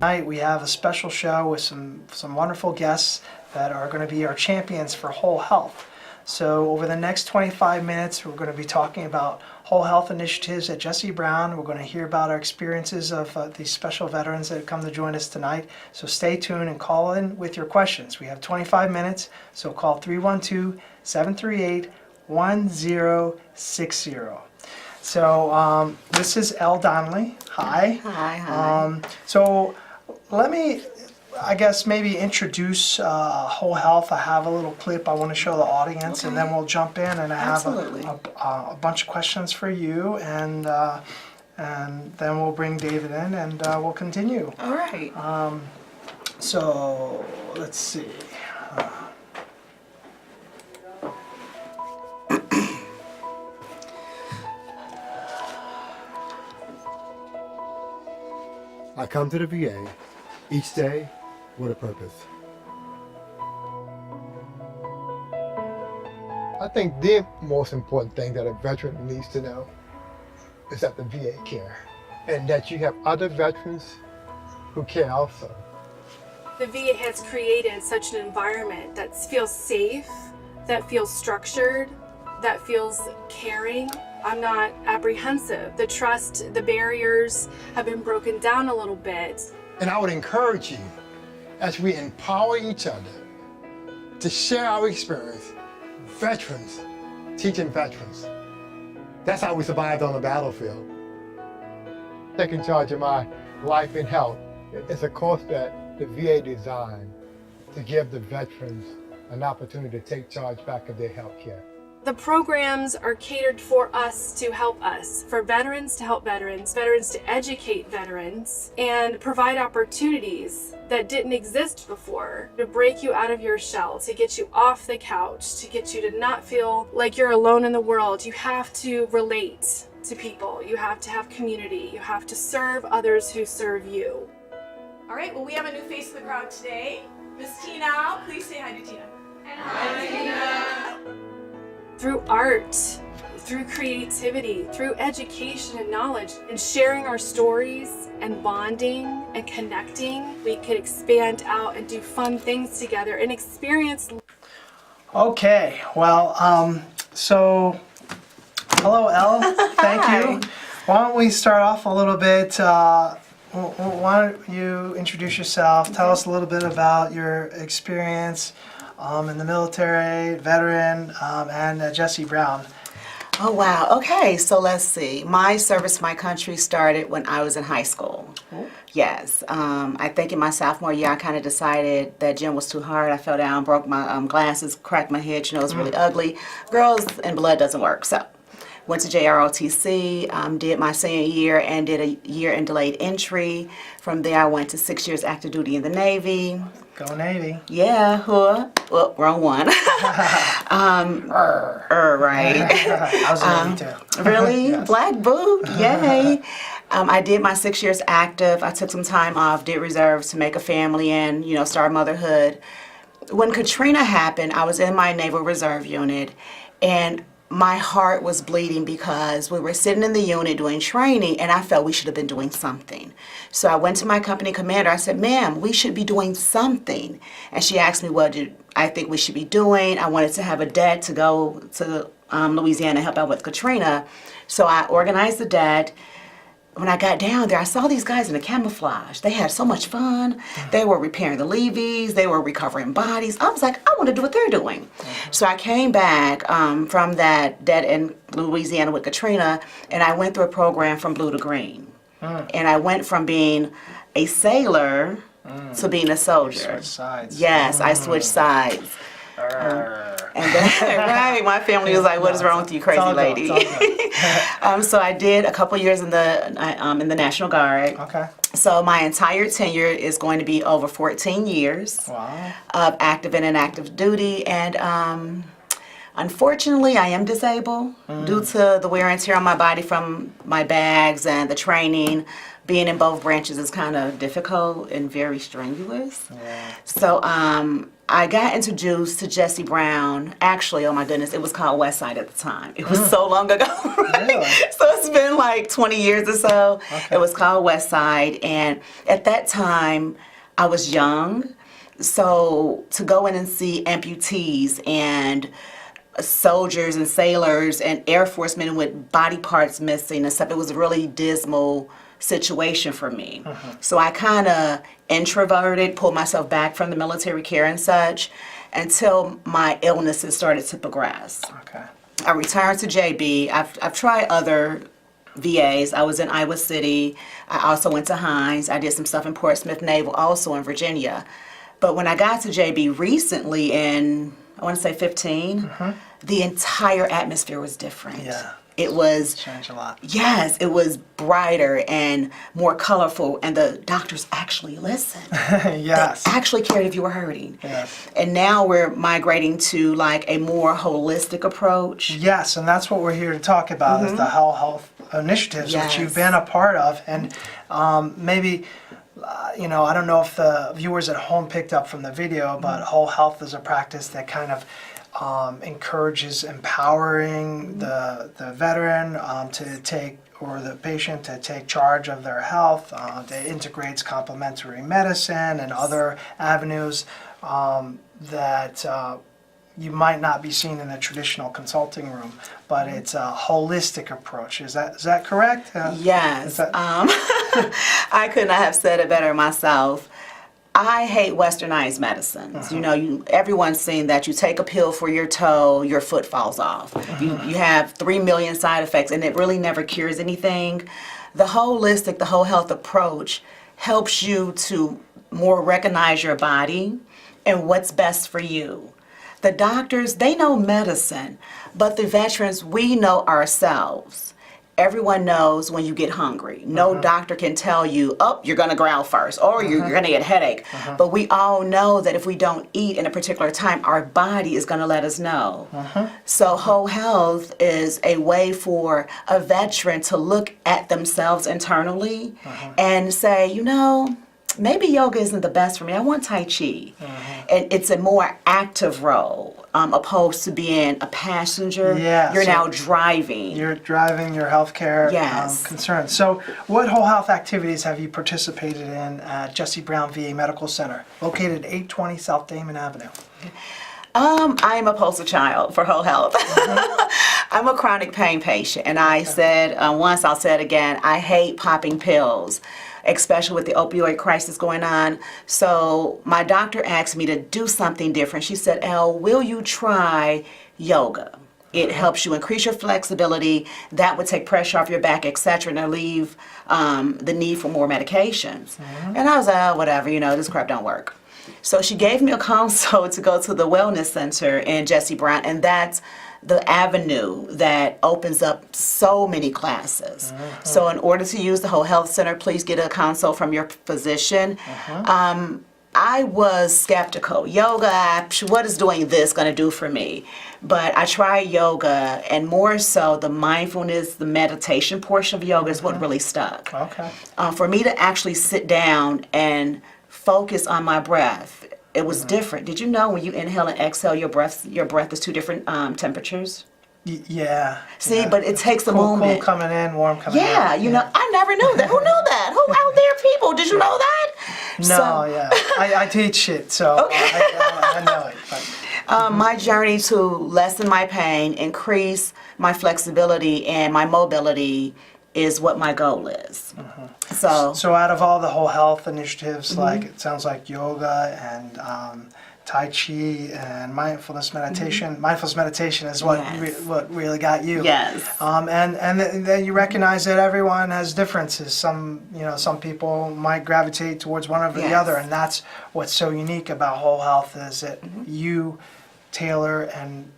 Tonight we have a special show with some wonderful guests that are going to be our champions for whole health. So over the next 25 minutes, we're going to be talking about whole health initiatives at Jesse Brown. We're going to hear about our experiences of these special veterans that have come to join us tonight. So stay tuned and call in with your questions. We have 25 minutes, so call 312-738-1060. So this is Elle Donnelly. Hi. Hi. So let me, I guess, maybe introduce whole health. I have a little clip I want to show the audience, Okay. and then we'll jump in, and I have Absolutely. a bunch of questions for you, and then we'll bring David in, and we'll continue. All right. So let's see. I come to the VA each day with a purpose. I think the most important thing that a veteran needs to know is that the VA care, and that you have other veterans who care also. The VA has created such an environment that feels safe, that feels structured, that feels caring. I'm not apprehensive. The trust, the barriers have been broken down a little bit. And I would encourage you, as we empower each other, to share our experience. Veterans, teaching veterans. That's how we survived on the battlefield. Taking charge of my life and health is a course that the VA designed to give the veterans an opportunity to take charge back of their health care. The programs are catered for us to help us, for veterans to help veterans, veterans to educate veterans, and provide opportunities that didn't exist before, to break you out of your shell, to get you off the couch, to get you to not feel like you're alone in the world. You have to relate to people. You have to have community. You have to serve others who serve you. All right, well, we have a new face in the crowd today. Miss Tina, please say hi to Tina. Hi, Tina. Through art, through creativity, through education and knowledge, and sharing our stories and bonding and connecting, we could expand out and do fun things together and experience. Okay, well, so hello, Elle. Thank you. Why don't we start off a little bit? Why don't you introduce yourself? Tell us a little bit about your experience in the military, veteran, and Jesse Brown. Oh, wow. Okay, so let's see. My service to my country started when I was in high school. Cool. Yes. I think in my sophomore year, I kind of decided that gym was too hard. I fell down, broke my glasses, cracked my head. You know, it was really ugly. Girls and blood doesn't work. So went to JROTC, did my senior year and did a year in delayed entry. From there, I went to 6 years active duty in the Navy. Go Navy. Yeah, well, wrong one. Right. I was in Navy too. Really? Yes. Black boot? Yay. I did my 6 years active. I took some time off, did reserves to make a family and, you know, start motherhood. When Katrina happened, I was in my Naval Reserve unit, and my heart was bleeding because we were sitting in the unit doing training, and I felt we should have been doing something. So I went to my company commander. I said, "Ma'am, we should be doing something." And she asked me, "What did I think we should be doing?" I wanted to have a DET to go to Louisiana and help out with Katrina. So I organized the DET. When I got down there, I saw these guys in the camouflage. They had so much fun. They were repairing the levees. They were recovering bodies. I was like, I want to do what they're doing. So I came back from that in Louisiana with Katrina, and I went through a program from blue to green. And I went from being a sailor to being a soldier. You switched sides. Yes, I switched sides. And then, right, my family was like, "What is wrong with you, crazy lady?" So I did a couple years in the National Guard. Okay. So my entire tenure is going to be over 14 years Wow. of active and inactive duty, and unfortunately, I am disabled due to the wear and tear on my body from my bags and the training. Being in both branches is kind of difficult and very strenuous. Yeah. So I got introduced to Jesse Brown. Actually, oh my goodness, it was called Westside at the time. It was so long ago. Right? Really? So it's been like 20 years or so. Okay. It was called Westside, and at that time, I was young. So to go in and see amputees and soldiers and sailors and Air Force men with body parts missing and stuff, it was a really dismal situation for me. So I kind of introverted, pulled myself back from the military care and such until my illnesses started to progress. Okay. I returned to JB. I've tried other VAs. I was in Iowa City. I also went to Hines. I did some stuff in Portsmouth Naval, also in Virginia. But when I got to JB recently in, I want to say 15, the entire atmosphere was different. Yeah. It was, Changed a lot. yes, it was brighter and more colorful, and the doctors actually listened. Yes. They actually cared if you were hurting. Yes. And now we're migrating to like a more holistic approach. Yes, and that's what we're here to talk about is the whole health initiatives, which Yes. you've been a part of. And maybe, I don't know if the viewers at home picked up from the video, but whole health is a practice that kind of encourages empowering the veteran to take, or the patient to take charge of their health. It integrates complementary medicine and other avenues that you might not be seen in the traditional consulting room, but it's a holistic approach. Is that correct? Yes. Is that- I could not have said it better myself. I hate westernized medicines. Everyone's seen that. You take a pill for your toe, your foot falls off. You have 3 million side effects, and it really never cures anything. The holistic, the whole health approach helps you to more recognize your body and what's best for you. The doctors, they know medicine, but the veterans, we know ourselves. Everyone knows when you get hungry. No doctor can tell you, oh, you're going to growl first, or you're going to get a headache. But we all know that if we don't eat in a particular time, our body is going to let us know. So whole health is a way for a veteran to look at themselves internally and say, maybe yoga isn't the best for me. I want Tai Chi. And it's a more active role opposed to being a passenger. Yeah, You're so now driving. You're driving your healthcare Yes. concerns. So, what whole health activities have you participated in at Jesse Brown VA Medical Center, located at 820 South Damon Avenue? I am a poster child for whole health. I'm a chronic pain patient, and I said once, I'll say it again, I hate popping pills, especially with the opioid crisis going on. So my doctor asked me to do something different. She said, Elle, will you try yoga? It helps you increase your flexibility. That would take pressure off your back, etc., and relieve the need for more medications. And I was like, oh, whatever, this crap don't work. So she gave me a consult to go to the wellness center in Jesse Brown, and that's the avenue that opens up so many classes. So in order to use the whole health center, please get a consult from your physician. I was skeptical. Yoga, what is doing this going to do for me? But I tried yoga, and more so the mindfulness, the meditation portion of yoga is what really stuck. Okay. For me to actually sit down and focus on my breath, it was different. Did you know when you inhale and exhale, your breath is two different temperatures? Yeah. See, yeah. but it takes a Cool moment. coming in, warm coming in. Yeah, I never knew that. Who knew that? Who out there, people? Did you know that? No, yeah. I teach it, so I know it. But. My journey to lessen my pain, increase my flexibility and my mobility is what my goal is. So out of all the whole health initiatives, like it sounds like yoga and Tai Chi and mindfulness meditation. Mindfulness meditation is what Yes. what really got you. Yes. And then you recognize that everyone has differences. Some people might gravitate towards one over the Yes. other, and that's what's so unique about whole health is that you tailor and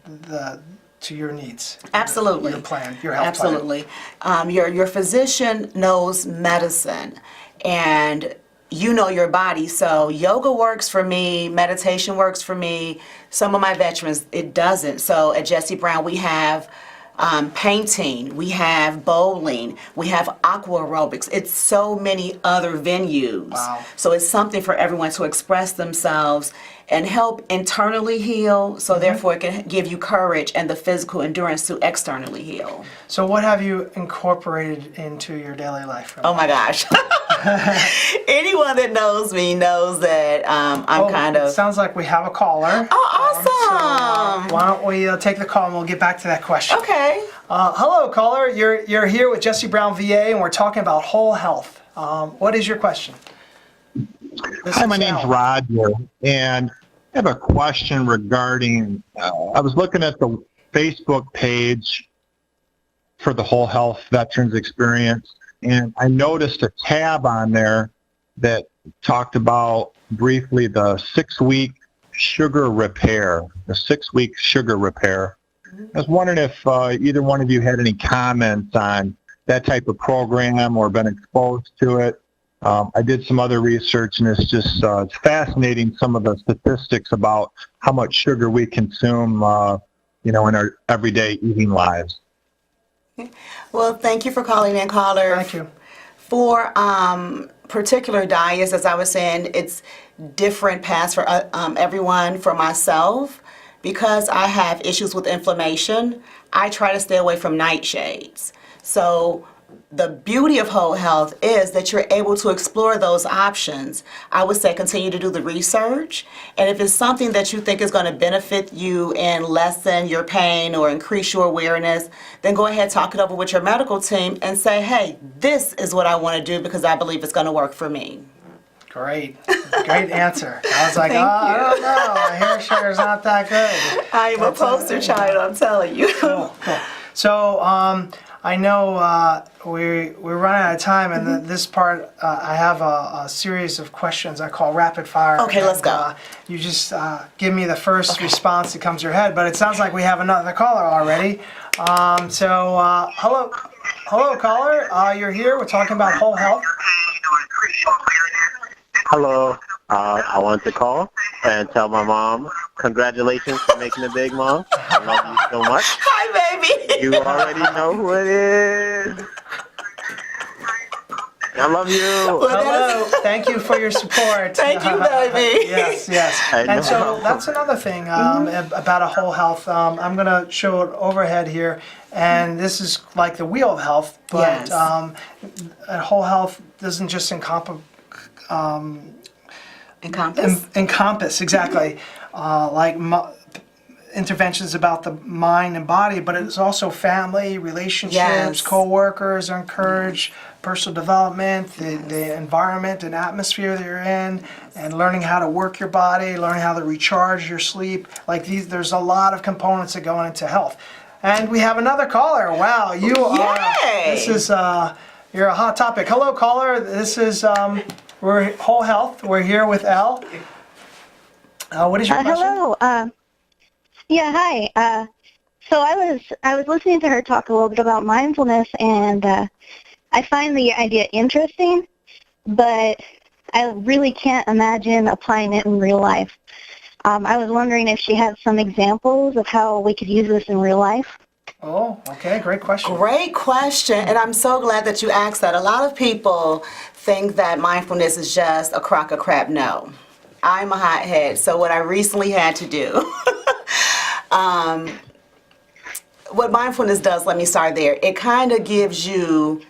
to your needs. Absolutely. Your plan, your health Absolutely. Your physician knows medicine, and you know your body. So yoga works for me, meditation works for me. Some of my veterans, it doesn't. So at Jesse Brown, we have painting, we have bowling, we have aqua aerobics. It's so many other venues. Wow. So it's something for everyone to express themselves and help internally heal, so therefore it can give you courage and the physical endurance to externally heal. So what have you incorporated into your daily life? Oh my gosh. Anyone that knows me knows that I'm kind of... Sounds like we have a caller. Oh, awesome. Why don't we take the call and we'll get back to that question. Okay. Hello, caller. You're here with Jesse Brown VA, and we're talking about whole health. What is your question? Hi, my name's Roger, and I have a question regarding, I was looking at the Facebook page for the Whole Health Veterans Experience, and I noticed a tab on there that talked about briefly the 6-week sugar repair, the 6-week sugar repair. I was wondering if either one of you had any comments on that type of program or been exposed to it. I did some other research, and it's just it's fascinating, some of the statistics about how much sugar we consume, in our everyday eating lives. Well, thank you for calling in, caller. Thank you. For particular diets, as I was saying, it's different paths for everyone. For myself, because I have issues with inflammation, I try to stay away from nightshades. So the beauty of whole health is that you're able to explore those options. I would say continue to do the research, and if it's something that you think is going to benefit you and lessen your pain or increase your awareness, then go ahead, talk it over with your medical team and say, hey, this is what I want to do because I believe it's going to work for me. Great answer. I was like, Thank I you. don't know, my hair sugar's not that good. I am a poster child, I'm telling you. Cool. So I know we're running out of time, and this part I have a series of questions I call rapid fire. Okay, let's go. You just give me the first response that comes to your head, but it sounds like we have another caller already. Hello, caller. You're here. We're talking about whole health. Hello. I wanted to call and tell my mom congratulations for making a big mom. I love you so much. Hi, baby. You already know who it is. I love you. Hello. Thank you for your support. Thank you, baby. Yes. I And so know. that's another thing about a whole health. I'm going to show it overhead here, and this is like the wheel of health, but Yes. a whole health doesn't just encompass exactly like interventions about the mind and body, but it's also family, relationships, Yes. co-workers are encouraged, personal development, the environment and atmosphere that you're in, and learning how to work your body, learning how to recharge your sleep. Like there's a lot of components that go into health. And we have another caller. Wow, you are, Yay! this is, you're a hot topic. Hello, caller. This is, we're Whole Health. We're here with Elle. What is your question? Hello. Yeah, hi. So I was listening to her talk a little bit about mindfulness, and I find the idea interesting, but I really can't imagine applying it in real life. I was wondering if she had some examples of how we could use this in real life. Oh, okay, great question. Great question, and I'm so glad that you asked that. A lot of people think that mindfulness is just a crock of crap. No, I'm a hothead, so what I recently had to do, what mindfulness does, let me start there, it kind of gives you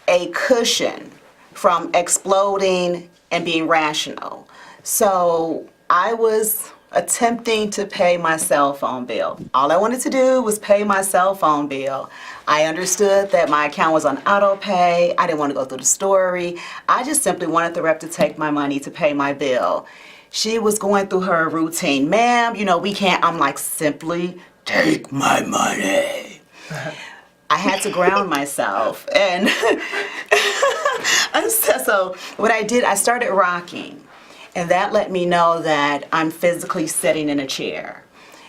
a cushion from exploding and being rational. So I was attempting to pay my cell phone bill. All I wanted to do was pay my cell phone bill. I understood that my account was on auto pay. I didn't want to go through the story. I just simply wanted the rep to take my money to pay my bill. She was going through her routine. Ma'am, we can't. I'm like, simply take my money. I had to ground myself. And so what I did, I started rocking. And that let me know that I'm physically sitting in a chair.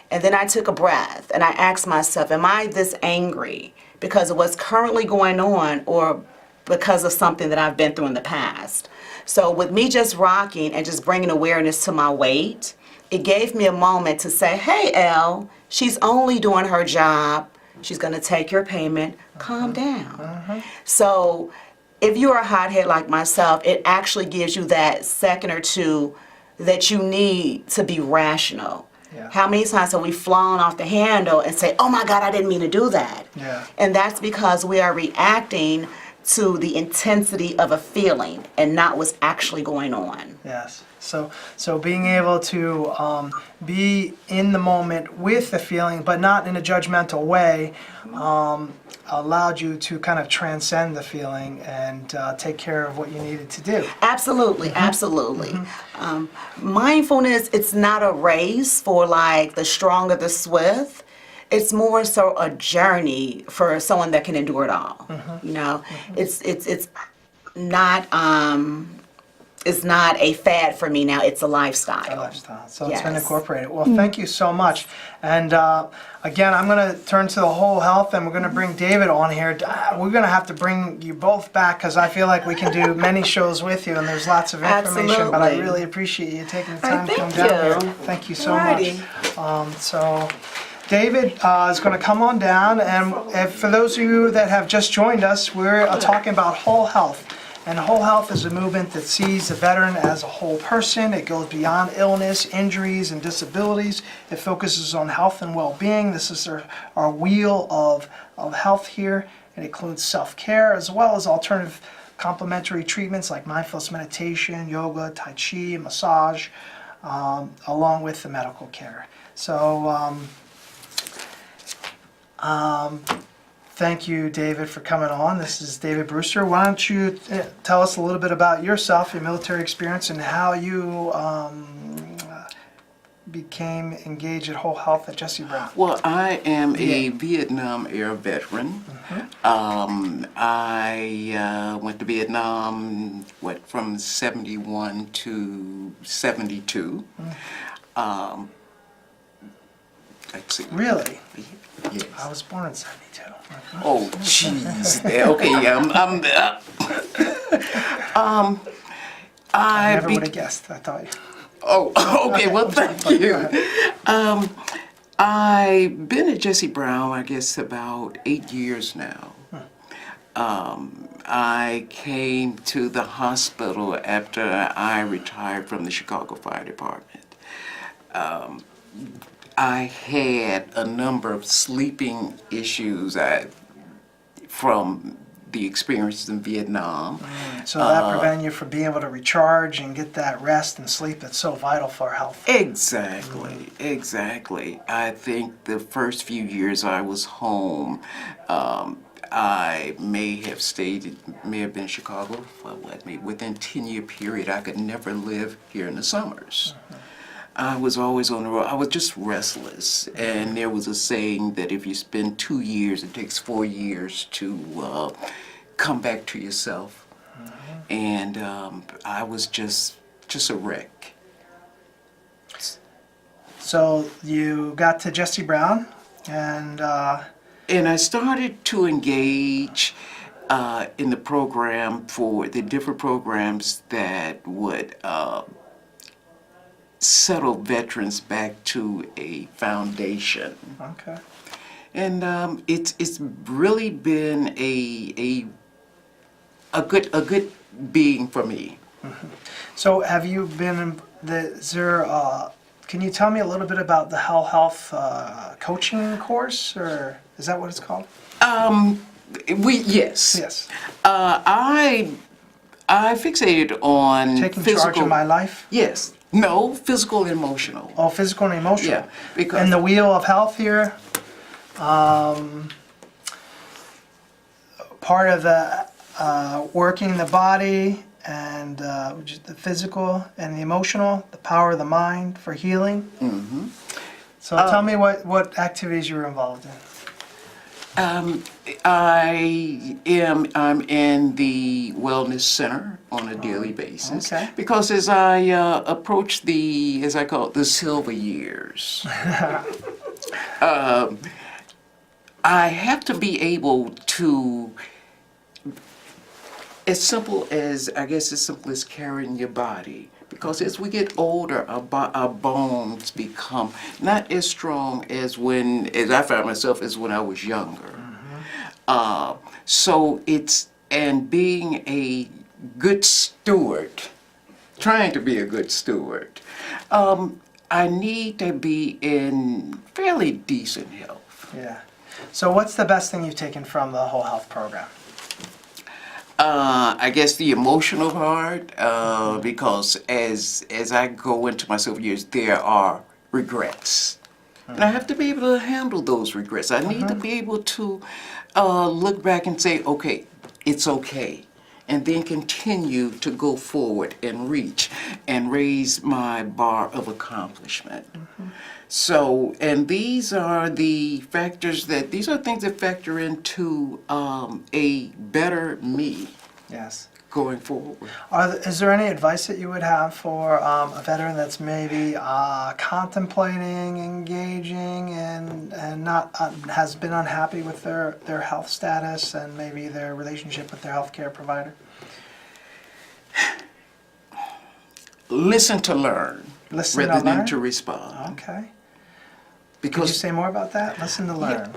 And then I took a breath and I asked myself, am I this angry because of what's currently going on or because of something that I've been through in the past? So with me just rocking and just bringing awareness to my weight, it gave me a moment to say, hey, Elle, she's only doing her job. She's going to take your payment. Calm down. So if you're a hothead like myself, it actually gives you that second or two that you need to be rational. Yeah. How many times have we flown off the handle and say, oh my God, I didn't mean to do that? Yeah. And that's because we are reacting to the intensity of a feeling and not what's actually going on. Yes. So being able to be in the moment with the feeling, but not in a judgmental way, allowed you to kind of transcend the feeling and take care of what you needed to do. Absolutely, absolutely. Mindfulness, it's not a race for like the strong or the swift. It's more so a journey for someone that can endure it all. You know, it's not it's not a fad for me now. It's a lifestyle. A lifestyle. So it's been Yes. incorporated. Well, thank you so much. And again, I'm going to turn to the whole health, and we're going to bring David on here. We're going to have to bring you both back because I feel like we can do many shows with you, and there's lots of information. But I Absolutely. really appreciate you taking the All time right, to come thank down you. here. Thank you so Alrighty. much. So David is going to come on down, and for those of you that have just joined us, we're talking about whole health. And whole health is a movement that sees the veteran as a whole person. It goes beyond illness, injuries, and disabilities. It focuses on health and well-being. This is our wheel of health here. It includes self-care as well as alternative complementary treatments like mindfulness meditation, yoga, tai chi, massage, along with the medical care. So thank you, David, for coming on. This is David Brewster. Why don't you tell us a little bit about yourself, your military experience, and how you became engaged at Whole Health at Jesse Brown? Well, I am a Vietnam era veteran. I went to Vietnam, from 71 to 72. Let's see. Really? Yes. I was born in 72. Oh, jeez. Okay, I I never be- would have guessed. I thought. Oh, okay. Well, thank you. I've been at Jesse Brown, I guess, about 8 years now. I came to the hospital after I retired from the Chicago Fire Department. I had a number of sleeping issues from the experiences in Vietnam. So that prevented you from being able to recharge and get that rest and sleep that's so vital for our health. Exactly, exactly. I think the first few years I was home, I may have been in Chicago for maybe within 10-year period. I could never live here in the summers. I was always on the road. I was just restless. And there was a saying that if you spend 2 years, it takes 4 years to come back to yourself. And I was just a wreck. So you got to Jesse Brown, and I started to engage in the program for the different programs that would settle veterans back to a foundation. okay. And it's really been a good being for me. So have you been can you tell me a little bit about the Whole Health coaching course, or is that what it's called? Yes. Yes. I fixated on Taking physical. charge of my life? Yes. No, physical and emotional. Oh, physical and emotional. Yeah, because And the wheel of health here, part of the working the body and the physical and the emotional, the power of the mind for healing. Mm-hmm. So tell me what activities you were involved in. I'm in the wellness center on a daily basis. Okay. Because as I approach as I call it, the silver years, I have to be able to, as simple as carrying your body, Because as we get older, our bones become not as strong as as I found myself as when I was younger. So and being a good steward, trying to be a good steward, I need to be in fairly decent health. Yeah. So what's the best thing you've taken from the whole health program? I guess the emotional part, because as I go into my silver years, there are regrets. And I have to be able to handle those regrets. I need to be able to look back and say, okay, it's okay. And then continue to go forward and reach and raise my bar of accomplishment. So, and these are things that factor into a better me. Yes. Going forward. Is there any advice that you would have for a veteran that's maybe contemplating engaging and not has been unhappy with their health status and maybe their relationship with their healthcare provider? Listen to learn rather than to respond. Okay. Because could you say more about that? Listen to learn.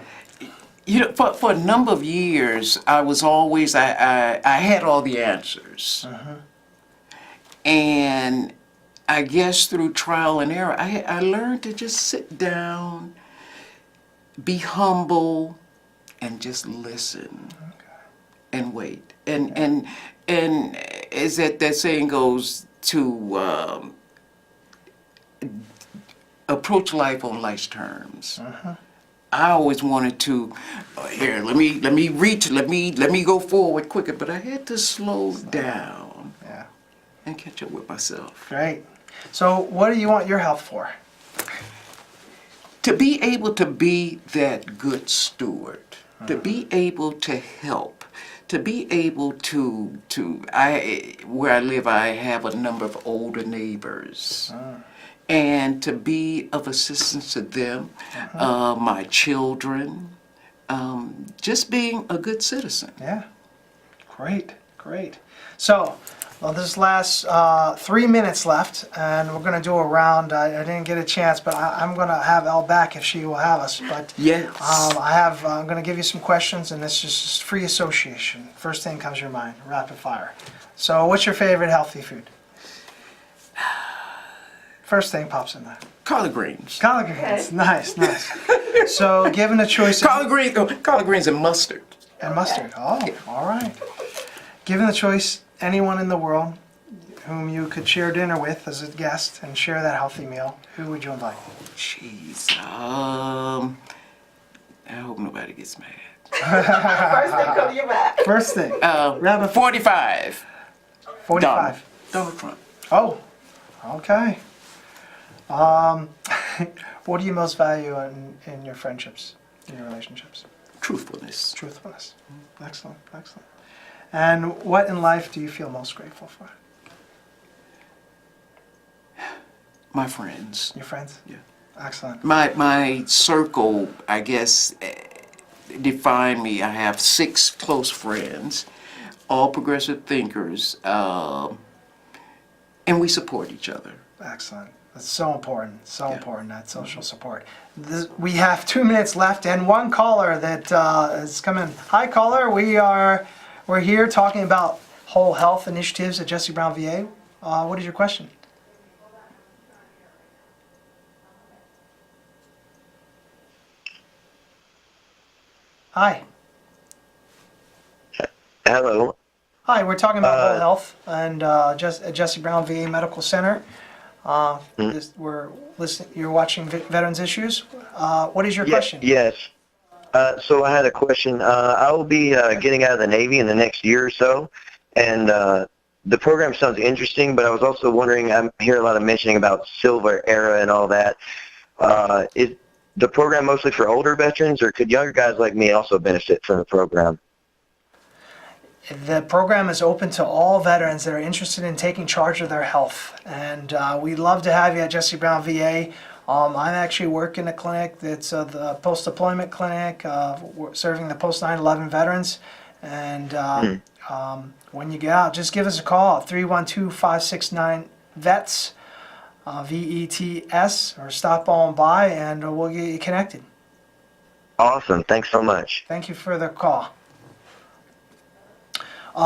You know, for a number of years, I was always, I had all the answers. And I guess through trial and error, I learned to just sit down, be humble, and just listen and wait. And as that saying goes, to approach life on life's terms. I always wanted to, here, let me reach, let me go forward quicker, but I had to slow down and catch up with myself. Great. So what do you want your health for? To be able to be that good steward, to be able to help, to be able to where I live, I have a number of older neighbors. And to be of assistance to them, my children, just being a good citizen. Yeah, great, great. So, well, this last 3 minutes left, and we're going to do a round. I didn't get a chance, but I'm going to have Elle back if she will have us. But yes, I'm going to give you some questions, and this is just free association. First thing comes to your mind, rapid fire. So, what's your favorite healthy food? First thing pops in there. Collard greens. Collard greens. Nice, nice. So, given a choice, collard greens and mustard. And mustard. Oh, all right. Given the choice, anyone in the world whom you could share dinner with as a guest and share that healthy meal, who would you invite? Jeez. I hope nobody gets mad. First thing come to your mind. First thing. 45. 45. Donald Trump. Oh, okay. What do you most value in your friendships, in your relationships? Truthfulness. Truthfulness. Excellent, excellent. And what in life do you feel most grateful for? My friends. Your friends? Yeah. Excellent. My circle, I guess, define me. I have 6 close friends, all progressive thinkers, and we support each other. Excellent. That's so important, important, that social support. We have 2 minutes left and one caller that has come in. Hi, caller. We're here talking about whole health initiatives at Jesse Brown VA. What is your question? Hi. Hello. Hi, we're talking about whole health and at Jesse Brown VA Medical Center. You're watching Veterans Issues. What is your question? Yes. So I had a question. I will be getting out of the Navy in the next year or so, and the program sounds interesting, but I was also wondering, I hear a lot of mentioning about Silver Era and all that. Is the program mostly for older veterans, or could younger guys like me also benefit from the program? The program is open to all veterans that are interested in taking charge of their health, and we'd love to have you at Jesse Brown VA. I actually work in a clinic that's the post-deployment clinic, serving the post-9/11 veterans. And when you get out, just give us a call at 312-569 Vets, VETS, or stop on by and we'll get you connected. Awesome. Thanks so much. Thank you for the call. We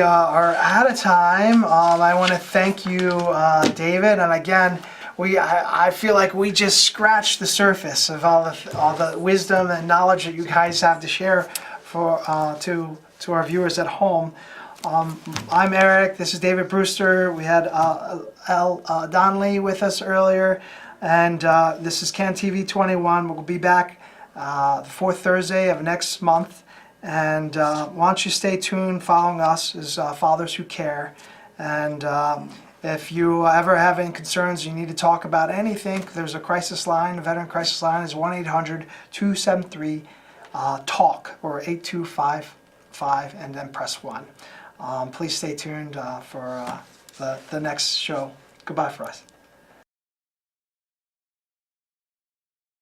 are out of time. I want to thank you, David. And again, I feel like we just scratched the surface of all the wisdom and knowledge that you guys have to share for to our viewers at home. I'm Eric. This is David Brewster. We had Denely with us earlier, and this is Ken TV 21. We'll be back the fourth Thursday of next month. And why don't you stay tuned, following us as Fathers Who Care. And if you ever have any concerns, you need to talk about anything, there's a crisis line. The veteran crisis line is 1-800-273-TALK or 8255 and then press 1. Please stay tuned for the next show. Goodbye for us.